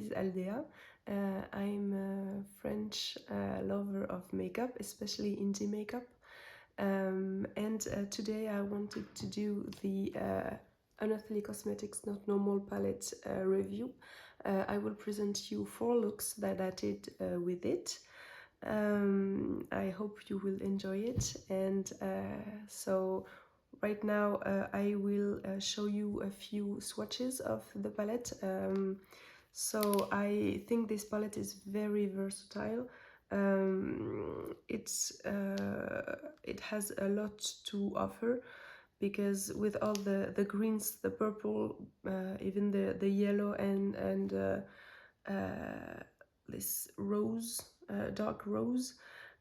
is Aldea. I'm a French lover of makeup, especially indie makeup. And today I wanted to do the Unearthly Cosmetics Not Normal palette review. I will present you 4 looks that I did with it. I hope you will enjoy it. And so right now I will show you a few swatches of the palette. So I think this palette is very versatile. It has a lot to offer, because with all the greens, the purple, even the yellow and this rose, dark rose,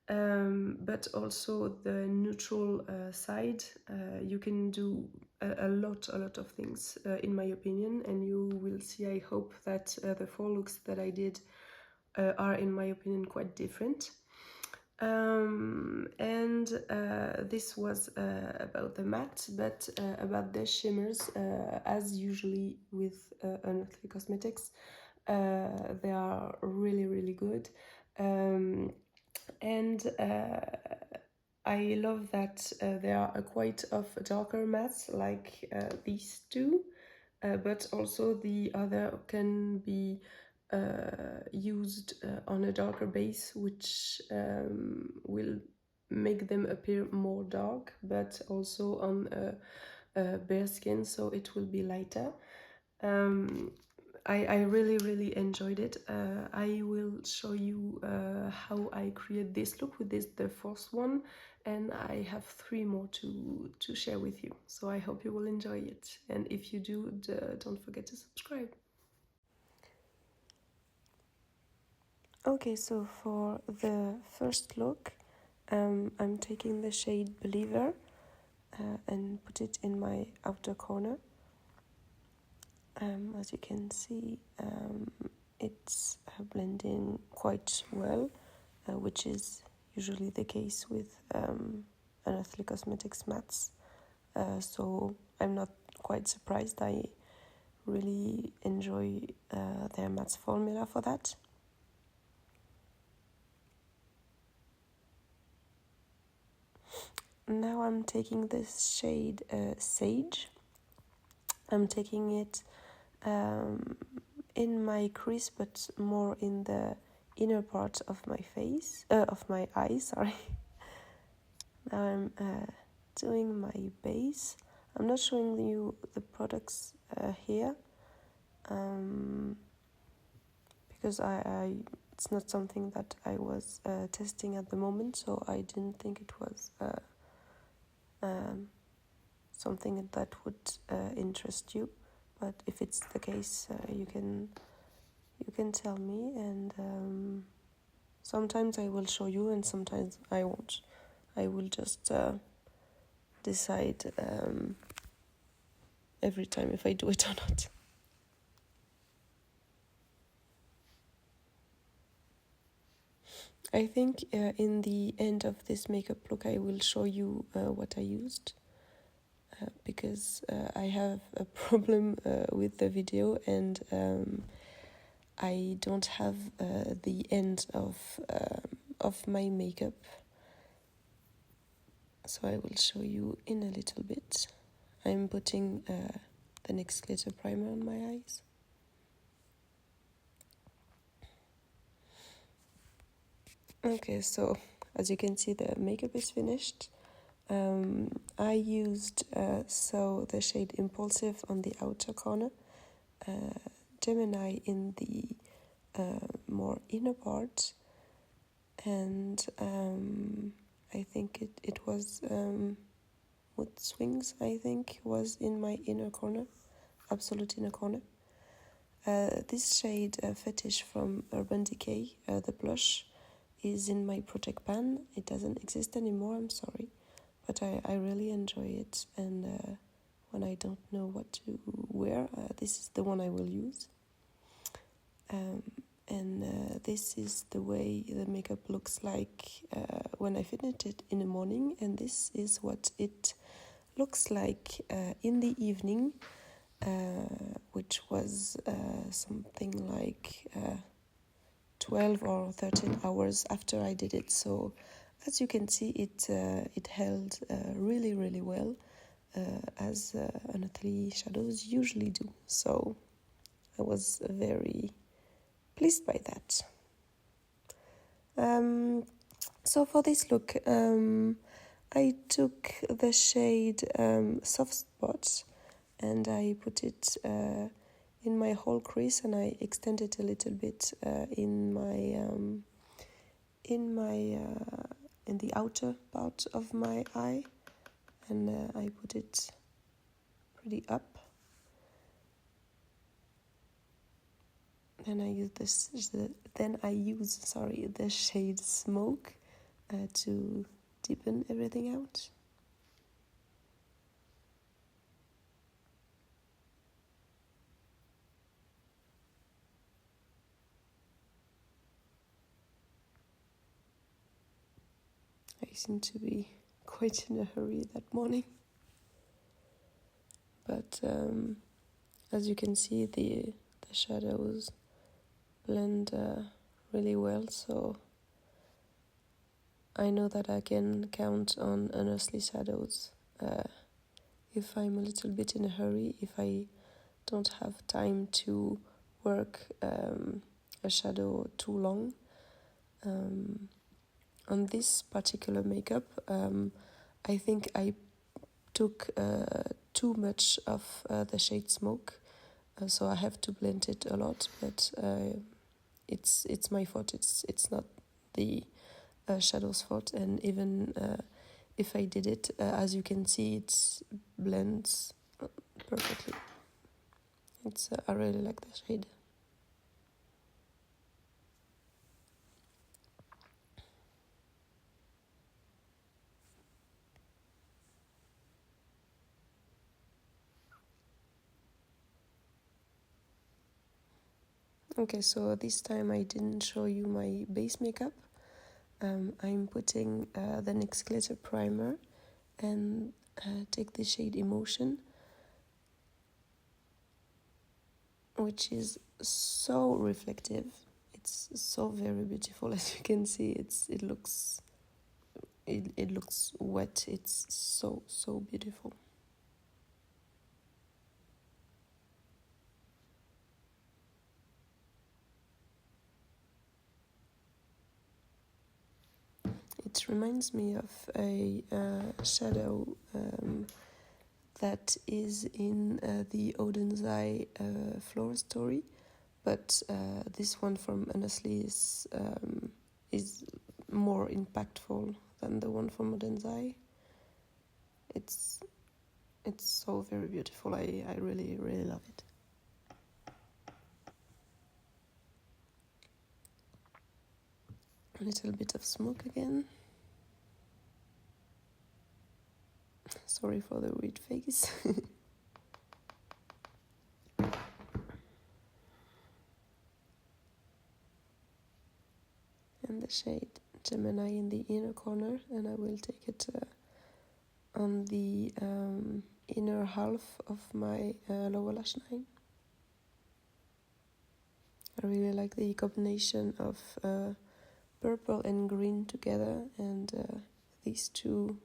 but also the neutral side, you can do a lot of things, in my opinion, and you will see, I hope, that the 4 looks that I did are, in my opinion, quite different. And this was about the matte, but about the shimmers, as usually with Unearthly Cosmetics, they are really good. And I love that there are quite of darker mattes like these two, but also the other can be used on a darker base, which will make them appear more dark, but also on a bare skin, so it will be lighter. I really enjoyed it. I will show you how I create this look with the first one, and I have 3 more to share with you. So I hope you will enjoy it, and if you do, don't forget to subscribe. Okay, so for the first look, I'm taking the shade Believer and put it in my outer corner. As you can see, it's blending quite well, which is usually the case with Unearthly Cosmetics mattes. So I'm not quite surprised. I really enjoy their matte formula for that. Now I'm taking this shade Sage. I'm taking it in my crease, but more in the inner part of my face, of my eyes, sorry. Now I'm doing my base. I'm not showing you the products here, because it's not something that I was testing at the moment, so I didn't think it was something that would interest you. But if it's the case, you can tell me, and sometimes I will show you and sometimes I won't. I will just decide every time if I do it or not. I think in the end of this makeup look I will show you what I used, because I have a problem with the video, and I don't have the end of my makeup, so I will show you in a little bit. I'm putting the NYX Glitter Primer on my eyes. Okay, so as you can see, the makeup is finished. I used the shade Impulsive on the outer corner, Gemini in the more inner part, and I think it was Mood Swings, I think, was in my inner corner, absolute inner corner. This shade Fetish from Urban Decay, the blush, is in my project pan. It doesn't exist anymore, I'm sorry, but I really enjoy it, and when I don't know what to wear, this is the one I will use. And this is the way the makeup looks like when I finish it in the morning, and this is what it looks like in the evening. which was something like 12 or 13 hours after I did it. So as you can see, it held really, really well, as Unearthly shadows usually do. So I was very pleased by that. So for this look, I took the shade Soft Spot and I put it in my whole crease, and I extended a little bit in the outer part of my eye, and I put it pretty up. Then I use the shade Smoke to deepen everything out. I seem to be quite in a hurry that morning, but as you can see, the shadows blend really well, so I know that I can count on Unearthly shadows if I'm a little bit in a hurry, if I don't have time to work a shadow too long. On this particular makeup, I think I took too much of the shade Smoke, so I have to blend it a lot, but it's my fault. It's not the shadow's fault, and even if I did it, as you can see, it blends perfectly. I really like the shade. Okay, so this time I didn't show you my base makeup. I'm putting the NYX Glitter Primer and take the shade Emotion, which is so reflective. It's so very beautiful. As you can see, it looks wet. It's so beautiful. It reminds me of a shadow that is in the Odensai Floor Story, but this one from Unearthly is more impactful than the one from Odensai. It's so very beautiful. I really, really love it. A little bit of smoke again. Sorry for the weird face. And the shade Gemini in the inner corner, and I will take it on the inner half of my lower lash line. I really like the combination of purple and green together, and these two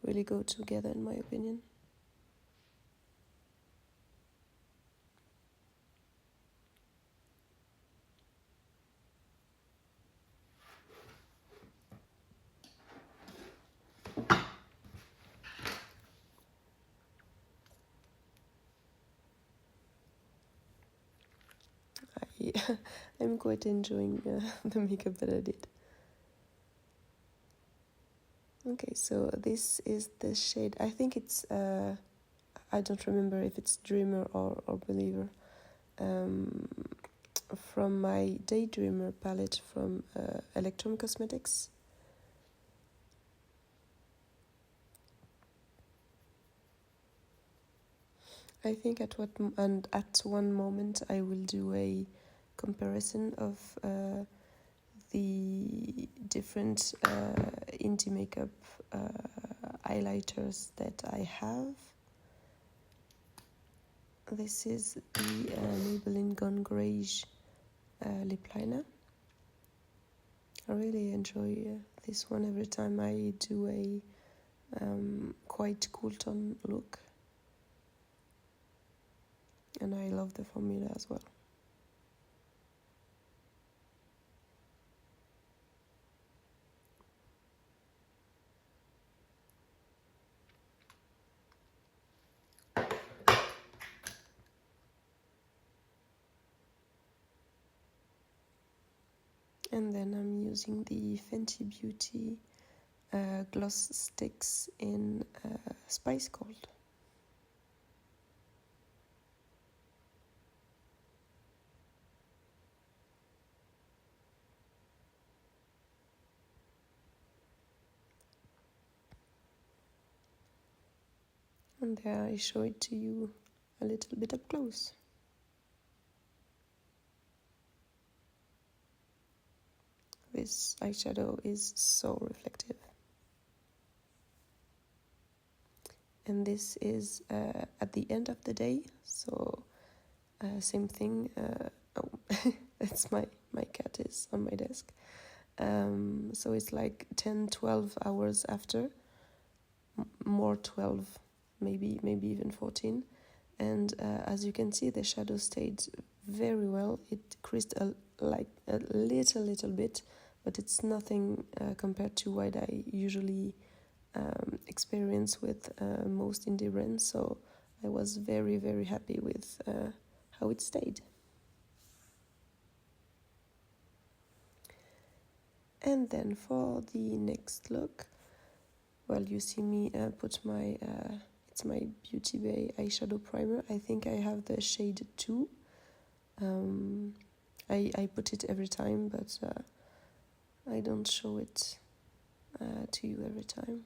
really go together in my opinion. I'm quite enjoying the makeup that I did. Okay, so this is the shade. I think it's, I don't remember if it's Dreamer or Believer. From my Daydreamer palette from Electrum Cosmetics. I think at one moment I will do a comparison of the different indie makeup highlighters that I have. This is the Maybelline Gone Greige lip liner. I really enjoy this one every time I do a quite cool tone look. And I love the formula as well. And then I'm using the Fenty Beauty Gloss Stix in Spice Gold. And there I show it to you a little bit up close. This eyeshadow is so reflective. And this is at the end of the day, so same thing. It's my cat is on my desk. So it's like 10-12 hours after, more 12, maybe even 14. And as you can see, the shadow stayed very well. It creased like a little bit, but it's nothing compared to what I usually experience with most indie brands. So I was very happy with how it stayed. And then for the next look, well, you see me put my it's my Beauty Bay eyeshadow primer. I think I have the shade 2. I put it every time, but I don't show it to you every time.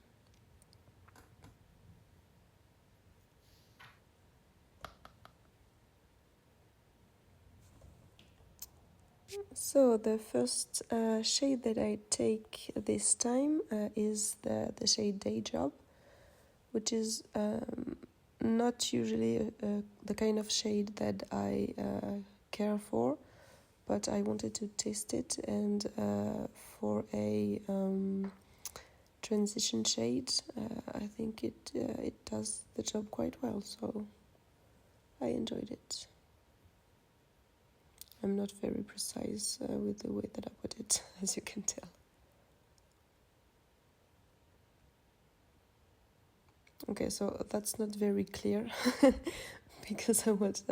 So the first shade that I take this time is the shade Day Job, which is not usually the kind of shade that I care for, but I wanted to taste it, and for a transition shade, I think it does the job quite well, so I enjoyed it. I'm not very precise with the way that I put it, as you can tell. Okay, so that's not very clear because I was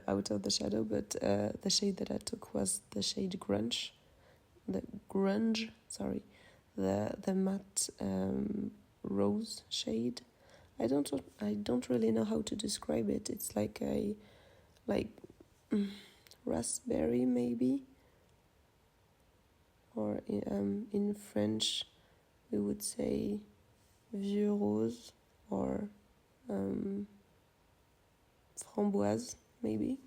out of the shadow, but the shade that I took was the shade Grunge, the matte rose shade. I don't really know how to describe it. It's like raspberry maybe, or in French we would say vieux rose, or framboise maybe.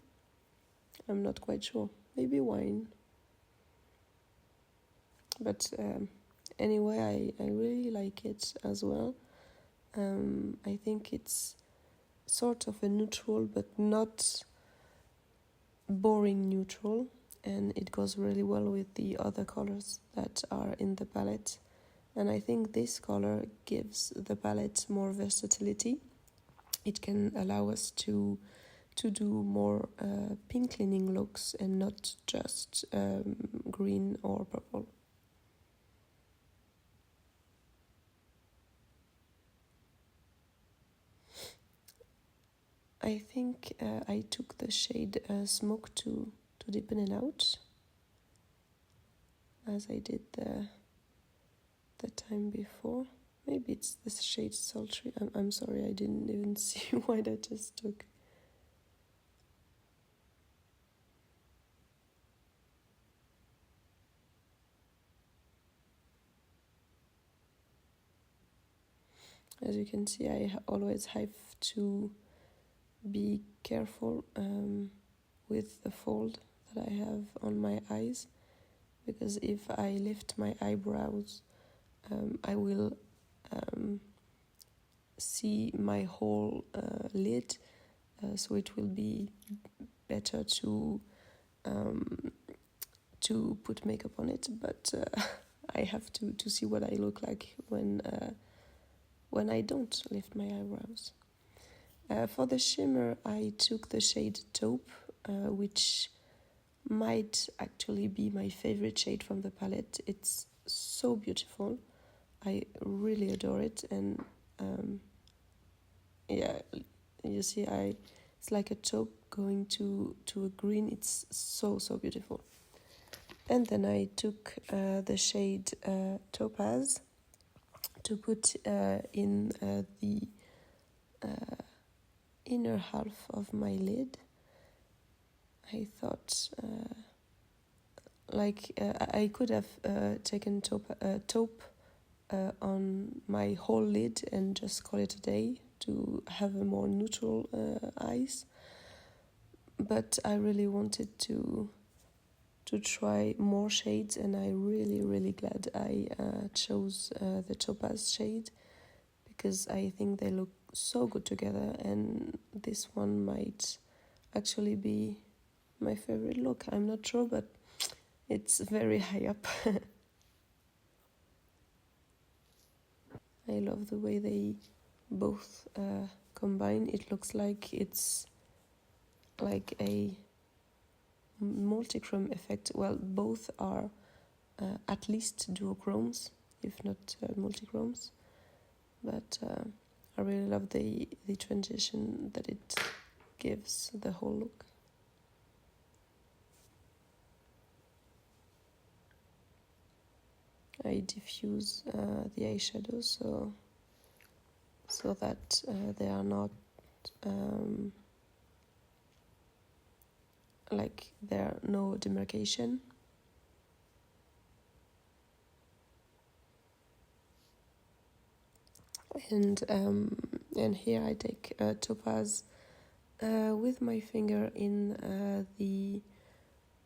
I'm not quite sure. Maybe wine. But anyway, I really like it as well. I think it's sort of a neutral, but not boring neutral, and it goes really well with the other colors that are in the palette. And I think this color gives the palette more versatility. It can allow us to do more pink leaning looks and not just green or purple. I think I took the shade Smoke to deepen it out, as I did the time before. Maybe it's the shade Sultry. I'm sorry, I didn't even see what I just took. As you can see, I always have to be careful with the fold that I have on my eyes, because if I lift my eyebrows, I will see my whole lid, so it will be better to put makeup on it, but I have to see what I look like when I don't lift my eyebrows. For the shimmer, I took the shade Taupe, which might actually be my favorite shade from the palette. It's so beautiful. I really adore it, and yeah, you see, it's like a taupe going to a green. It's so beautiful. And then I took the shade Topaz to put in the inner half of my lid. I thought I could have taken taupe on my whole lid and just call it a day to have a more neutral eyes, but I really wanted to try more shades, and I really glad I chose the Topaz shade, because I think they look so good together, and this one might actually be my favorite look. I'm not sure, but it's very high up. I love the way they both combine. It looks like it's like a multichrome effect. Well, both are at least duochromes, if not multichromes, but I really love the transition that it gives the whole look. I diffuse the eyeshadows so that they are not like there are no demarcation. And here I take Topaz with my finger in the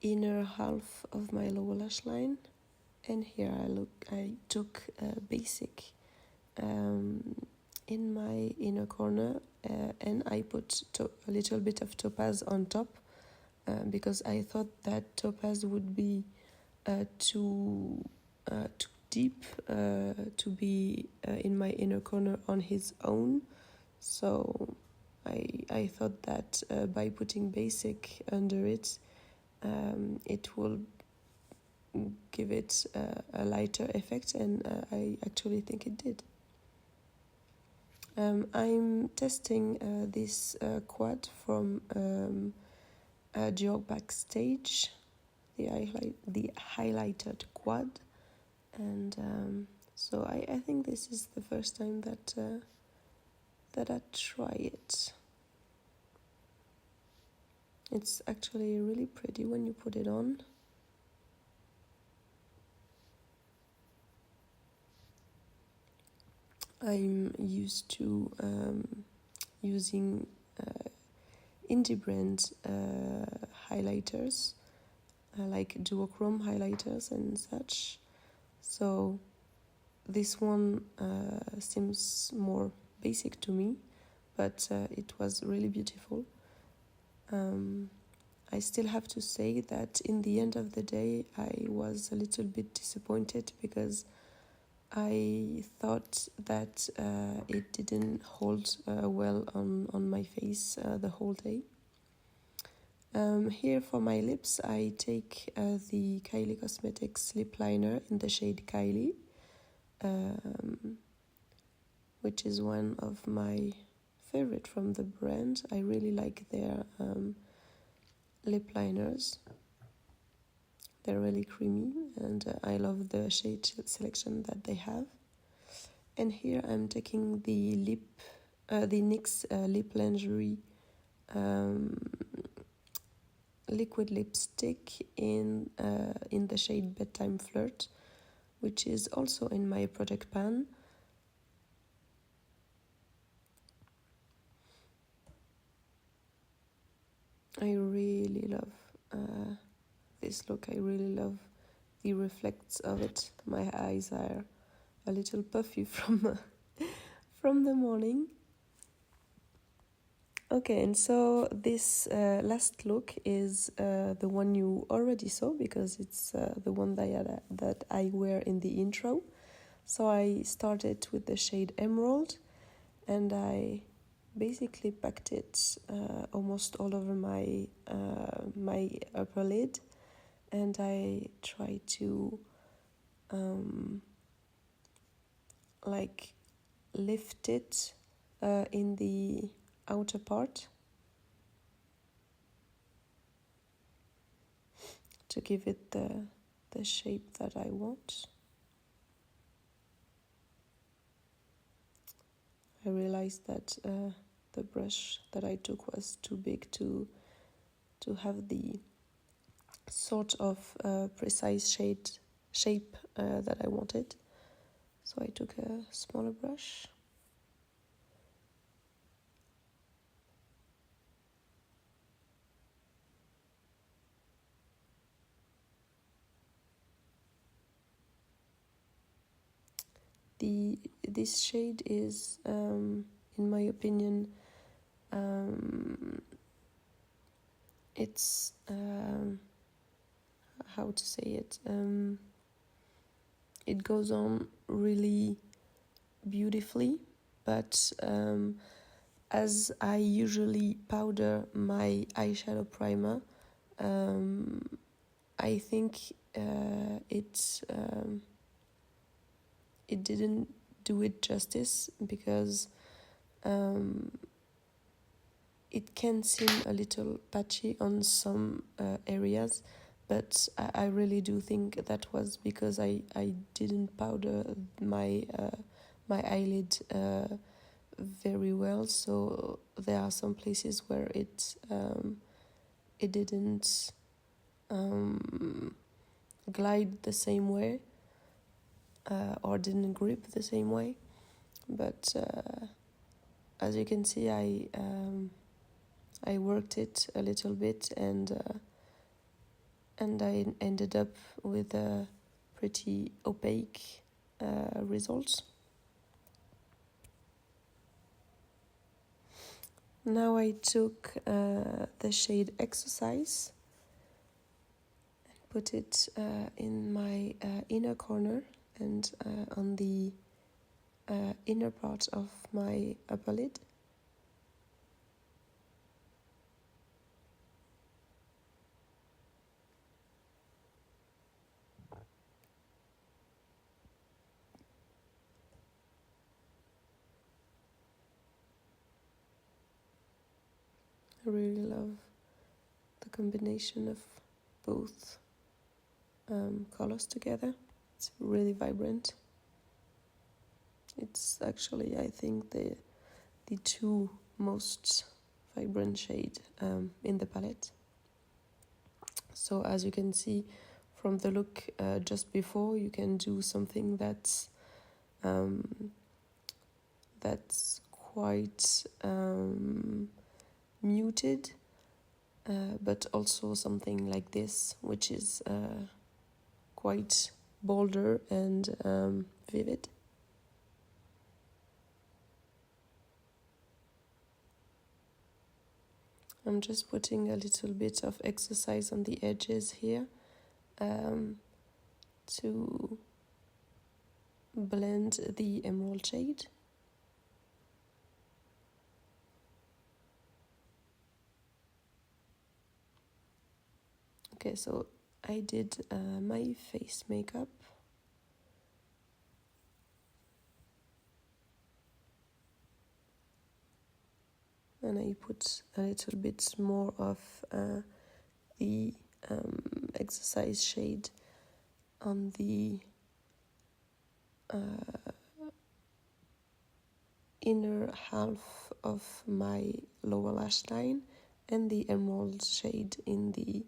inner half of my lower lash line, and here I took Basic in my inner corner, and I put a little bit of Topaz on top because I thought that Topaz would be too deep to be in my inner corner on his own. So I thought that by putting Basic under it, it will give it a lighter effect, and I actually think it did. I'm testing this quad from Dior Backstage, the highlighted quad, and so I think this is the first time that I try it. It's actually really pretty when you put it on. I'm used to using indie brand highlighters, like duochrome highlighters and such. So this one seems more basic to me, but it was really beautiful. I still have to say that in the end of the day, I was a little bit disappointed because I thought that it didn't hold well on my face the whole day. Here for my lips, I take the Kylie Cosmetics lip liner in the shade Kylie, which is one of my favorite from the brand. I really like their lip liners. They're really creamy, and I love the shade selection that they have. And here I'm taking the NYX Lip Lingerie liquid lipstick in the shade Bedtime Flirt, which is also in my project pan. I really love this look. I really love the reflects of it. My eyes are a little puffy from the morning. Okay, and so this last look is the one you already saw because it's the one that I wear in the intro. So I started with the shade Emerald and I basically packed it almost all over my upper lid, and I try to like lift it in the outer part to give it the shape that I want. I realized that the brush that I took was too big to have the sort of precise shape that I wanted. So I took a smaller brush. This shade is, in my opinion, it's how to say it. It goes on really beautifully, but as I usually powder my eyeshadow primer, I think it didn't do it justice because it can seem a little patchy on some areas, but I really do think that was because I didn't powder my eyelid very well, so there are some places where it didn't glide the same way or didn't grip the same way, but as you can see, I worked it a little bit, and I ended up with a pretty opaque result. Now I took the shade Exercise and put it in my inner corner and on the inner part of my upper lid. I really love the combination of both colors together. It's really vibrant. It's actually, I think, the two most vibrant shade in the palette. So as you can see from the look just before, you can do something that's quite muted, but also something like this, which is quite bolder and vivid. I'm just putting a little bit of Exercise on the edges here to blend the emerald shade. Okay, so I did my face makeup. And I put a little bit more of the Exercise shade on the inner half of my lower lash line and the emerald shade in the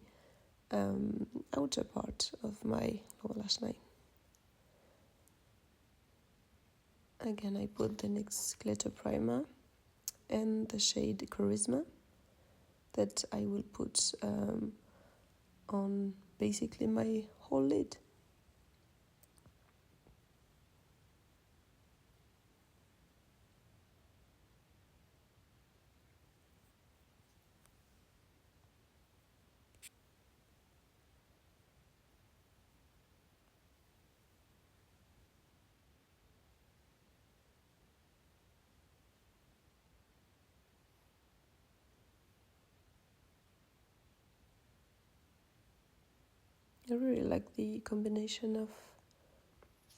outer part of my lower lash line. Again, I put the Nyx Glitter Primer and the shade Charisma that I will put on basically my whole lid. I really like the combination of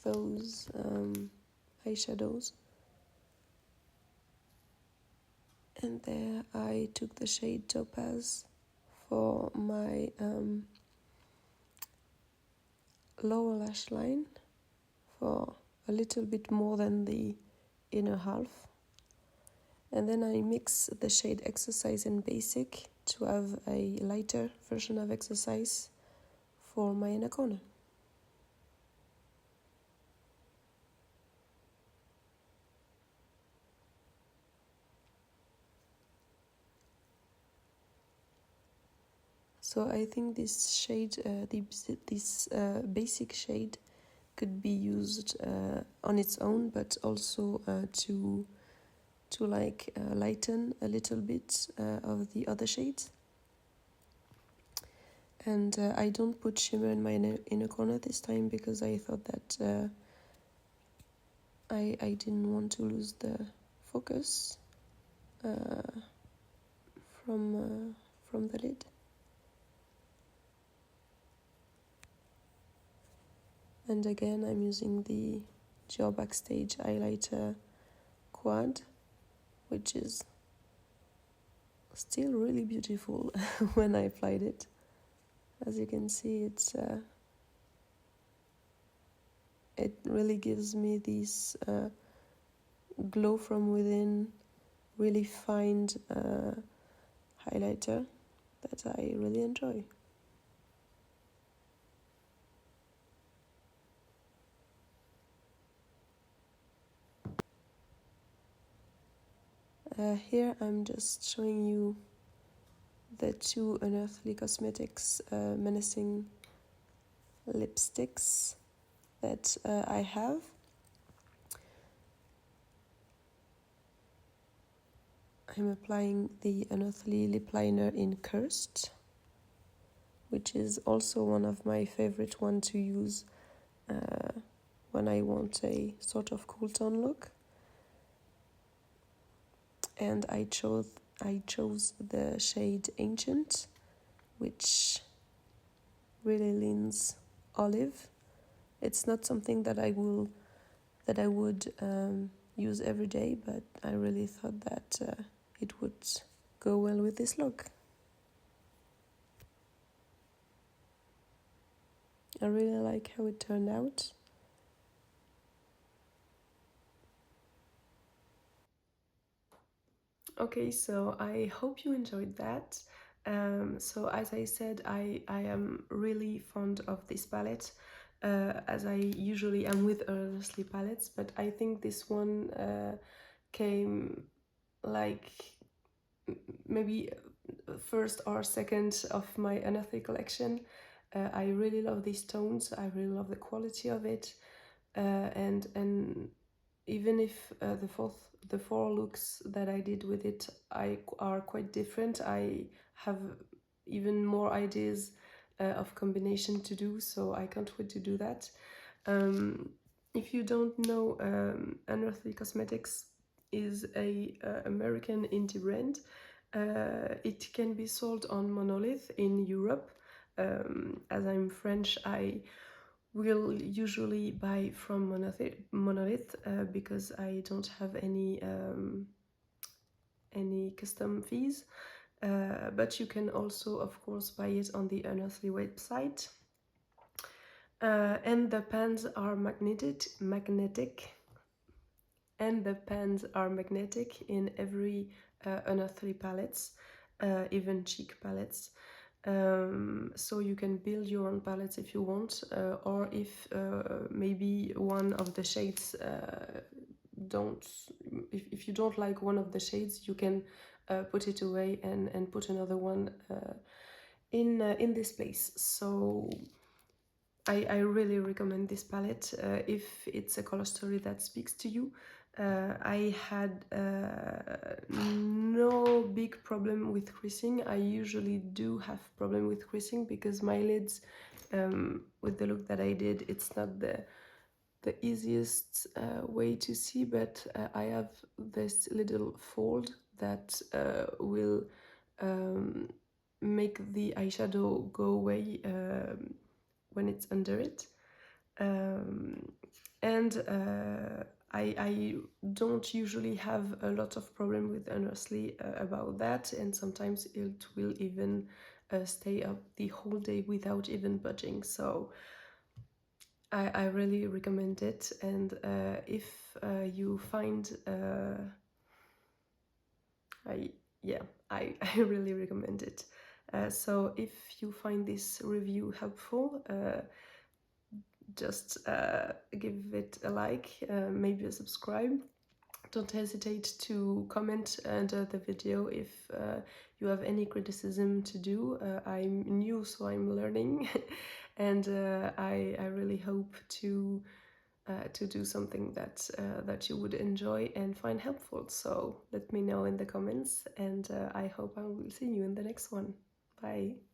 those eyeshadows. And there I took the shade Topaz for my lower lash line for a little bit more than the inner half. And then I mix the shade Exercise and Basic to have a lighter version of Exercise for my inner corner. So I think this shade, this basic shade, could be used on its own, but also to lighten a little bit of the other shades. And I don't put shimmer in my inner corner this time because I thought that I didn't want to lose the focus from the lid. And again, I'm using the Jouer Backstage highlighter quad, which is still really beautiful when I applied it. As you can see, it really gives me this glow from within, really fine highlighter that I really enjoy. Here I'm just showing you the two Unearthly Cosmetics Menacing lipsticks that I have. I'm applying the Unearthly Lip Liner in Cursed, which is also one of my favorite ones to use when I want a sort of cool tone look. And I chose the shade Ancient, which really leans olive. It's not something that I would use every day, but I really thought that it would go well with this look. I really like how it turned out. Okay, so I hope you enjoyed that. So as I said, I am really fond of this palette, as I usually am with Unearthly palettes, but I think this one came like maybe first or second of my Unearthly collection. I really love these tones, I really love the quality of it, and even if the four looks that I did with it are quite different, I have even more ideas of combination to do, so I can't wait to do that. If you don't know, Unearthly Cosmetics is a American indie brand. It can be sold on Monolith in Europe. As I'm French, I will usually buy from Monolith because I don't have any custom fees. But you can also, of course, buy it on the Unearthly website. And the pans are magnetic. And the pans are magnetic in every Unearthly palettes, even cheek palettes. So you can build your own palettes if you want, or if maybe one of the shades if you don't like one of the shades, you can put it away and put another one in this place. So I really recommend this palette if it's a color story that speaks to you. I had no big problem with creasing. I usually do have problem with creasing because my lids, with the look that I did, it's not the easiest way to see, but I have this little fold that will make the eyeshadow go away when it's under it. And I don't usually have a lot of problem with Unearthly about that, and sometimes it will even stay up the whole day without even budging. So I really recommend it, and if you find I really recommend it. So if you find this review helpful, just give it a like, maybe a subscribe. Don't hesitate to comment under the video if you have any criticism to do. I'm new, so I'm learning, and I really hope to do something that you would enjoy and find helpful. So let me know in the comments, and I hope I will see you in the next one. Bye.